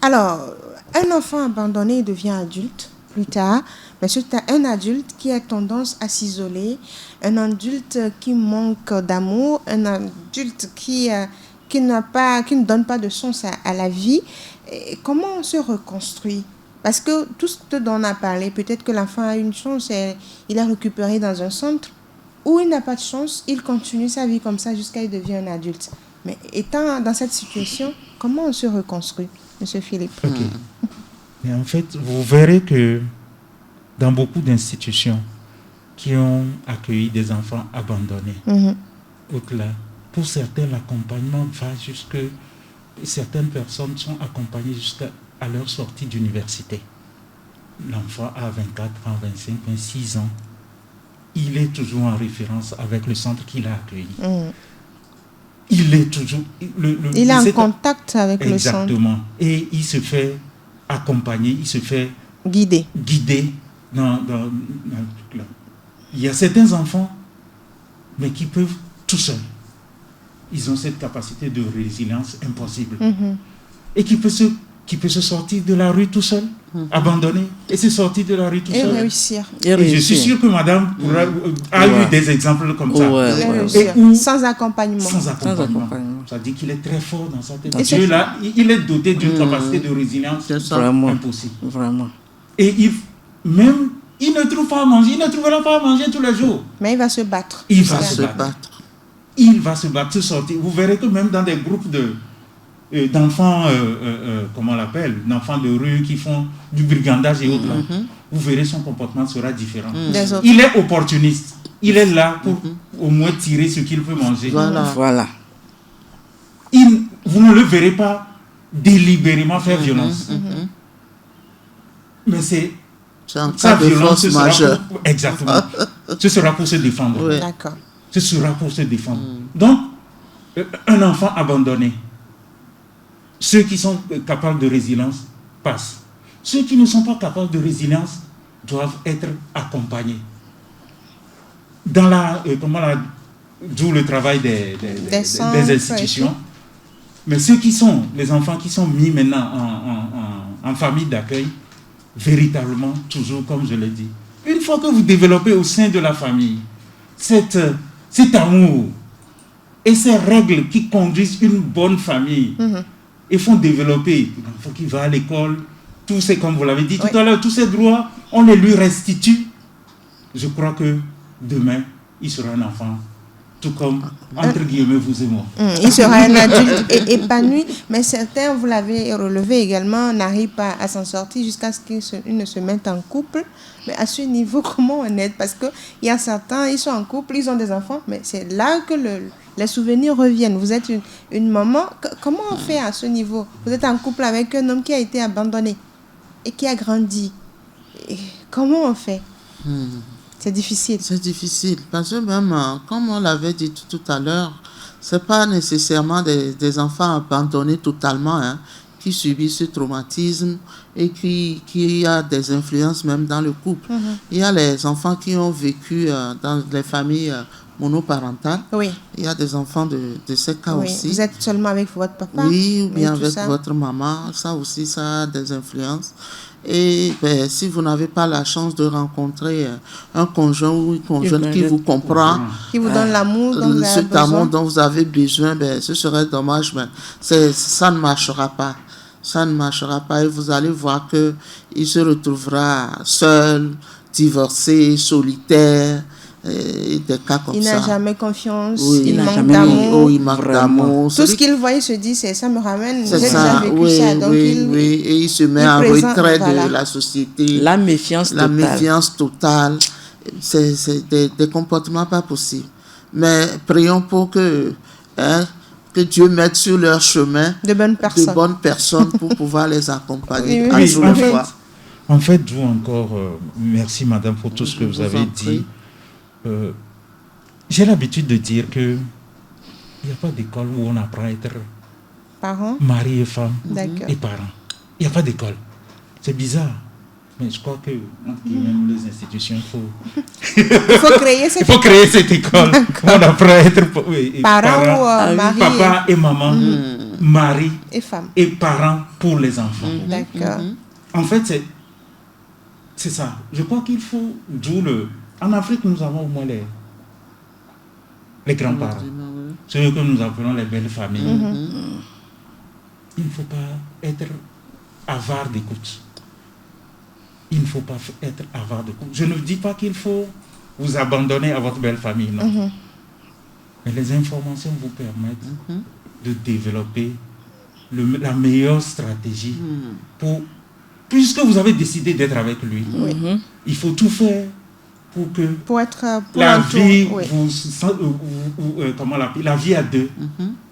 Alors, un enfant abandonné devient adulte plus tard, mais c'est un adulte qui a tendance à s'isoler, un adulte qui manque d'amour, un adulte qui ne donne pas de sens à la vie. Et comment on se reconstruit? Parce que tout ce dont on a parlé, peut-être que l'enfant a une chance, il est récupéré dans un centre, ou il n'a pas de chance, il continue sa vie comme ça jusqu'à il devient un adulte. Mais étant dans cette situation, comment on se reconstruit, Monsieur Philippe? Ok. Mais en fait, vous verrez que dans beaucoup d'institutions qui ont accueilli des enfants abandonnés, au-delà, pour certains, l'accompagnement va jusque... Certaines personnes sont accompagnées jusqu'à leur sortie d'université. L'enfant a 24 ans, 25, 26 ans. Il est toujours en référence avec le centre qu'il a accueilli. Il est toujours... il est en contact avec le centre. Exactement. Et il se fait accompagner, il se fait guider. Il y a certains enfants, mais qui peuvent tout seuls. Ils ont cette capacité de résilience impossible. Et qui peut se sortir de la rue tout seul, abandonné, et se sortir de la rue tout seul. Et réussir. Et je suis sûr que madame a eu des exemples comme ça. Sans accompagnement. Sans accompagnement. Ça dit qu'il est très fort dans sa tête. Dieu, là, il est doté d'une capacité de résilience impossible. Vraiment. Et il ne trouve pas à manger, il ne trouvera pas à manger tous les jours. Mais il va se battre. Il va se battre, se sortir. Vous verrez que même dans des groupes d'enfants, comment on l'appelle, d'enfants de rue qui font du brigandage et autres, vous verrez son comportement sera différent. Il est opportuniste. Il est là pour au moins tirer ce qu'il peut manger. Voilà. Vous ne le verrez pas délibérément faire violence. Mais c'est sa violence majeure. Exactement. Ce sera pour se défendre. Oui. D'accord. Ce sera pour se défendre. Donc, un enfant abandonné, ceux qui sont capables de résilience passent. Ceux qui ne sont pas capables de résilience doivent être accompagnés. Dans d'où le travail des institutions. Mais les enfants qui sont mis maintenant en famille d'accueil, véritablement, toujours comme je l'ai dit, une fois que vous développez au sein de la famille cet amour et ces règles qui conduisent une bonne famille et font développer l'enfant qui va à l'école, tous ces, comme vous l'avez dit tout à l'heure, tous ces droits, on les lui restitue. Je crois que demain, il sera un enfant, tout comme, entre guillemets, vous et moi. Il sera un adulte épanoui, mais certains, vous l'avez relevé également, n'arrivent pas à s'en sortir jusqu'à ce qu'ils ne se mettent en couple. Mais à ce niveau, comment on aide? Parce qu'il y a certains, ils sont en couple, ils ont des enfants, mais c'est là que les souvenirs reviennent. Vous êtes une maman, comment on fait à ce niveau? Vous êtes en couple avec un homme qui a été abandonné et qui a grandi. Et comment on fait? C'est difficile. C'est difficile parce que même, comme on l'avait dit tout à l'heure, ce n'est pas nécessairement des enfants abandonnés totalement qui subissent ce traumatisme et qui a des influences même dans le couple. Il y a les enfants qui ont vécu dans les familles monoparentales. Oui. Il y a des enfants de ces cas aussi. Vous êtes seulement avec votre papa? Oui, ou bien avec votre maman. Ça aussi, ça a des influences. Et si vous n'avez pas la chance de rencontrer un conjoint ou une conjointe qui vous comprend, qui vous donne l'amour dont vous avez besoin, amour dont vous avez besoin, ce serait dommage, mais ça ne marchera pas. Ça ne marchera pas et vous allez voir qu'il se retrouvera seul, divorcé, solitaire, et des cas comme ça. Il n'a jamais confiance, oui, il manque d'amour. Il manque d'amour. Tout ce qu'il voit, il se dit, ça me ramène, j'ai déjà vécu ça. Donc et il se met en retrait de la société. La méfiance totale. méfiance totale. C'est des comportements pas possibles. Mais prions pour que Dieu mette sur leur chemin De bonnes personnes. pour pouvoir les accompagner Oui, à Oui, tous les fois. en fait, vous encore, merci madame pour tout ce que Je vous vous avez en dit. J'ai l'habitude de dire que il n'y a pas d'école où on apprend à être Parents. mari et femme D'accord. et parents. Il n'y a pas d'école. C'est bizarre. Mais je crois que entre guillemets, nous, les institutions, Il faut créer cette il faut créer cette école où on apprend à être parents ou mari papa et maman, mari et femme. et parents pour les enfants. D'accord. En fait, c'est ça. Je crois qu'il faut, en Afrique, nous avons au moins les grands-parents. Ceux que nous appelons les belles familles. Il ne faut pas être avare d'écoute. Il ne faut pas être avare d'écoute. Je ne dis pas qu'il faut vous abandonner à votre belle famille, non. Mais les informations vous permettent de développer la meilleure stratégie puisque vous avez décidé d'être avec lui. Il faut tout faire pour être la vie, oui. la vie à deux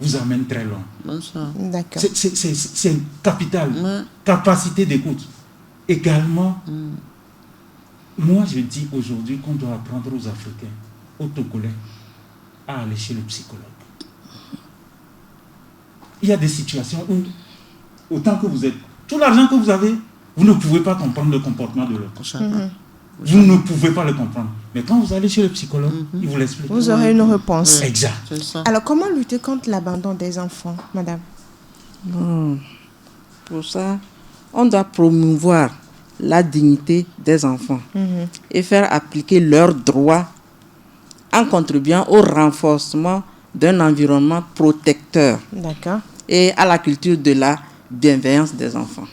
vous amène très loin. D'accord. C'est capital. Capacité d'écoute. Également, moi je dis aujourd'hui qu'on doit apprendre aux Africains, aux Togolais, à aller chez le psychologue. Il y a des situations où, autant que vous êtes, tout l'argent que vous avez, vous ne pouvez pas comprendre le comportement de l'autre. Vous ne pouvez pas le comprendre. Mais quand vous allez chez le psychologue, il vous l'explique. Vous aurez une réponse. Exact. Alors, comment lutter contre l'abandon des enfants, madame? Pour ça, on doit promouvoir la dignité des enfants et faire appliquer leurs droits en contribuant au renforcement d'un environnement protecteur. D'accord. Et à la culture de la bienveillance des enfants.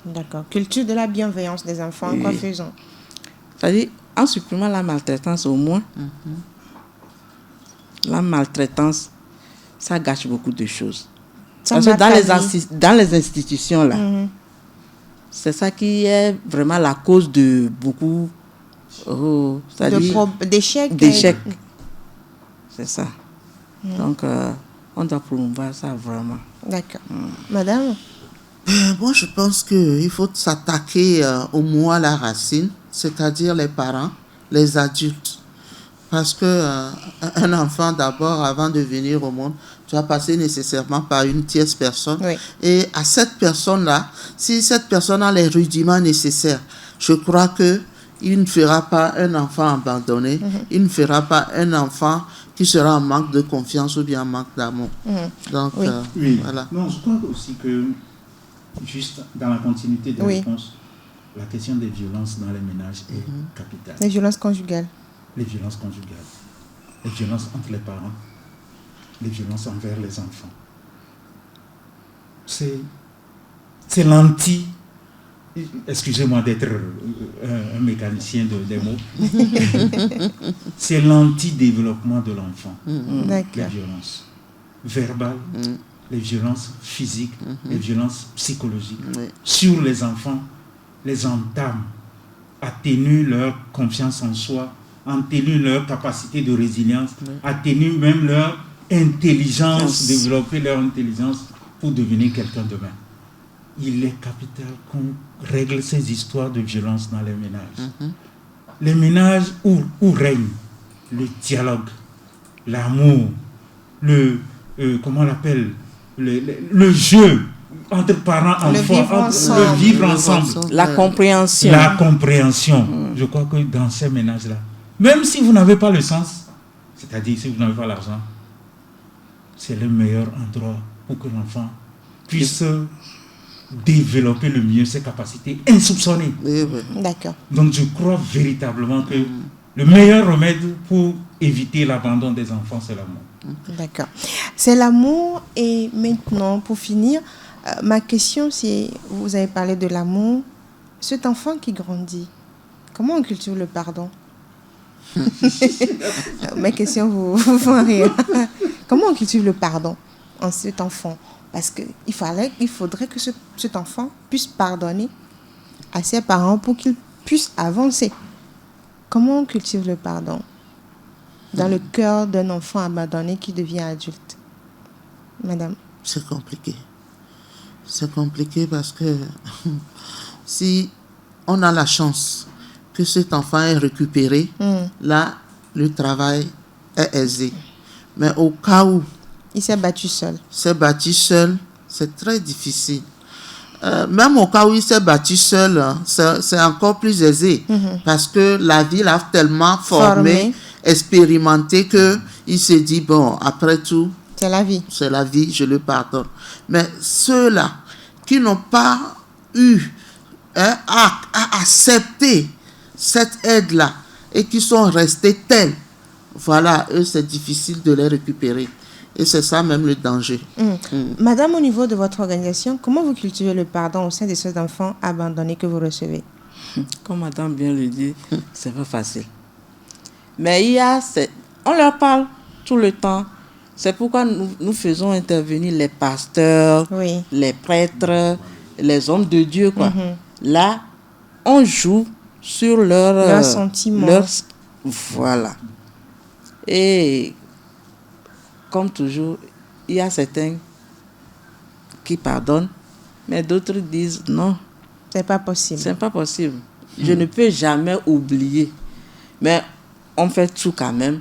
D'accord. Culture de la bienveillance des enfants, en quoi faisons? C'est-à-dire, en supprimant la maltraitance au moins, la maltraitance, ça gâche beaucoup de choses. Parce que dans les institutions, là, c'est ça qui est vraiment la cause de beaucoup d'échecs. C'est ça. Donc, on doit promouvoir ça vraiment. D'accord. Madame? Moi, je pense qu'il faut s'attaquer au mot à la racine, c'est-à-dire les parents, les adultes. Parce que un enfant, d'abord, avant de venir au monde, doit passer nécessairement par une tierce personne. Oui. Et à cette personne-là, si cette personne a les rudiments nécessaires, je crois qu'il ne fera pas un enfant abandonné, il ne fera pas un enfant qui sera en manque de confiance ou bien en manque d'amour. Donc, voilà. Non, je crois aussi que, juste dans la continuité des réponses, la question des violences dans les ménages est capitale. Les violences conjugales. Les violences conjugales, les violences entre les parents, les violences envers les enfants. C'est l'anti... Excusez-moi d'être un mécanicien des mots. C'est l'anti-développement de l'enfant. Les violences verbales, les violences physiques, les violences psychologiques. Sur les enfants, les entament, atténuent leur confiance en soi, atténuent leur capacité de résilience, atténuent même leur intelligence, développer leur intelligence pour devenir quelqu'un demain. Il est capital qu'on règle ces histoires de violence dans les ménages. Les ménages où règne le dialogue, l'amour, comment on l'appelle, le jeu entre parents, enfants, le vivre ensemble. La compréhension. La compréhension. Je crois que dans ces ménages-là, même si vous n'avez pas le sens, c'est-à-dire si vous n'avez pas l'argent, c'est le meilleur endroit pour que l'enfant puisse développer le mieux ses capacités insoupçonnées. D'accord. Donc je crois véritablement que le meilleur remède pour éviter l'abandon des enfants, c'est l'amour. D'accord. C'est l'amour. Et maintenant, pour finir, ma question, c'est, vous avez parlé de l'amour, cet enfant qui grandit, comment on cultive le pardon? Mes questions vous font rire. Comment on cultive le pardon en cet enfant? Parce qu'il faudrait que cet enfant puisse pardonner à ses parents pour qu'il puisse avancer. Comment on cultive le pardon? dans le cœur d'un enfant abandonné qui devient adulte? Madame? C'est compliqué. C'est compliqué parce que si on a la chance que cet enfant est récupéré, là, le travail est aisé. Mais au cas où il s'est battu seul, c'est très difficile. Même au cas où il s'est battu seul, c'est encore plus aisé parce que la vie l'a tellement formé, expérimenté qu'il se dit, bon, après tout, c'est la vie, je le pardonne. Mais ceux-là qui n'ont pas eu à accepter cette aide-là et qui sont restés tels, voilà, eux, c'est difficile de les récupérer. Et c'est ça même le danger. Madame, au niveau de votre organisation, comment vous cultivez le pardon au sein de ces enfants abandonnés que vous recevez? Comme madame vient le dire, c'est pas facile. Mais on leur parle tout le temps. C'est pourquoi nous faisons intervenir les pasteurs, les prêtres, les hommes de Dieu, quoi. Là, on joue sur leurs sentiments. Voilà. Et comme toujours, il y a certains qui pardonnent, mais d'autres disent non. C'est pas possible. C'est pas possible. Je ne peux jamais oublier. Mais on fait tout quand même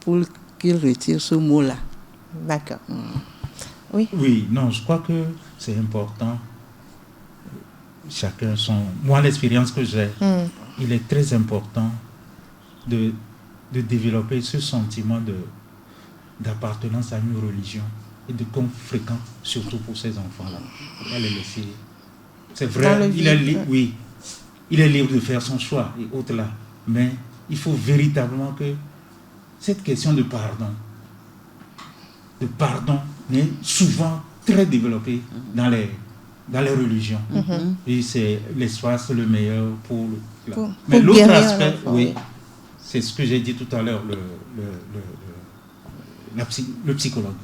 pour qu'ils retirent ce mot-là. D'accord. Oui, non, je crois que c'est important. Chacun son... Moi, l'expérience que j'ai, il est très important de développer ce sentiment d'appartenance à une religion et de qu'on fréquente, surtout pour ces enfants-là. Il faut pas les laisser. C'est vrai, il est libre de faire son choix et autres là. Mais il faut véritablement que cette question de pardon est souvent très développée dans les religions. Et c'est l'espace le meilleur pour mais l'autre aspect, c'est ce que j'ai dit tout à l'heure, le psychologue.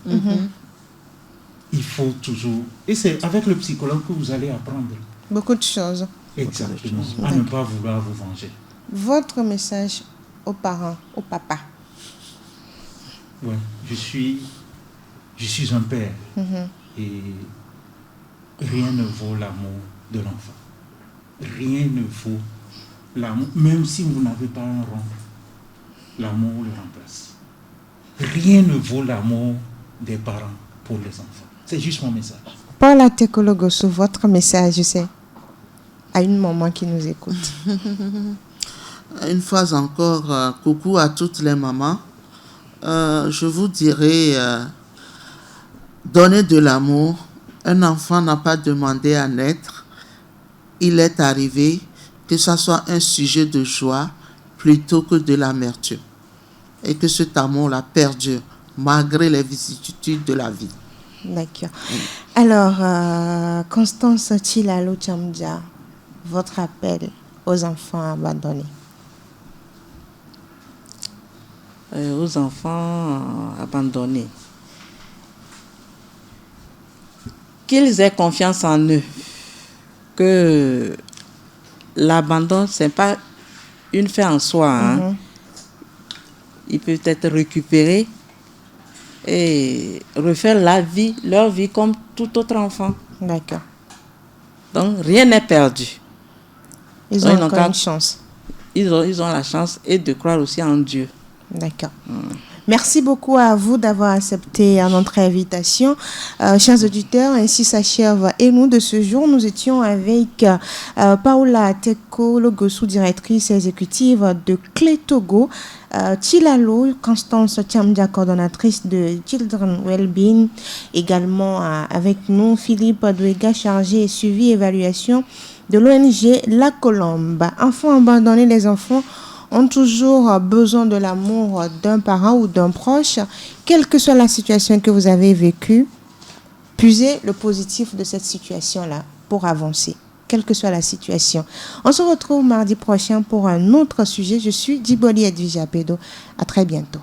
Il faut toujours... Et c'est avec le psychologue que vous allez apprendre. Beaucoup de choses. Exactement. À ne pas vouloir vous venger. Votre message aux parents, au papa? Ouais, je suis un père. Et rien ne vaut l'amour de l'enfant. Rien ne vaut l'amour. Même si vous n'avez pas un rond, l'amour le remplace. Rien ne vaut l'amour des parents pour les enfants. C'est juste mon message. Paul Atekolo, sur votre message, je sais, à une maman qui nous écoute. Une fois encore, coucou à toutes les mamans. Je vous dirais, donner de l'amour. Un enfant n'a pas demandé à naître. Il est arrivé, que ce soit un sujet de joie plutôt que de l'amertume. Et que cet amour-là perdure malgré les vicissitudes de la vie. D'accord. Alors, Constance Tchilalo Tchamdja, votre appel aux enfants abandonnés. Aux enfants abandonnés. Qu'ils aient confiance en eux. Que l'abandon, ce n'est pas une fin en soi. Il peut être récupéré et refaire leur vie comme tout autre enfant. D'accord. Donc, rien n'est perdu. Ils ont encore une chance. Ils ont la chance et de croire aussi en Dieu. D'accord. Merci beaucoup à vous d'avoir accepté notre invitation. Chers auditeurs, ainsi s'achève et nous de ce jour. Nous étions avec Paola Atekolo, sous-directrice exécutive de Clé Togo, Tchilalo, Constance Tchamdja, coordonnatrice de Children Wellbeing, également avec nous Philippe Douega, chargé et suivi évaluation de l'ONG La Colombe. Enfants abandonnés, les enfants ont toujours besoin de l'amour d'un parent ou d'un proche, quelle que soit la situation que vous avez vécue. Puisez le positif de cette situation-là pour avancer, quelle que soit la situation. On se retrouve mardi prochain pour un autre sujet. Je suis Djiboli Edwige Apedo. À très bientôt.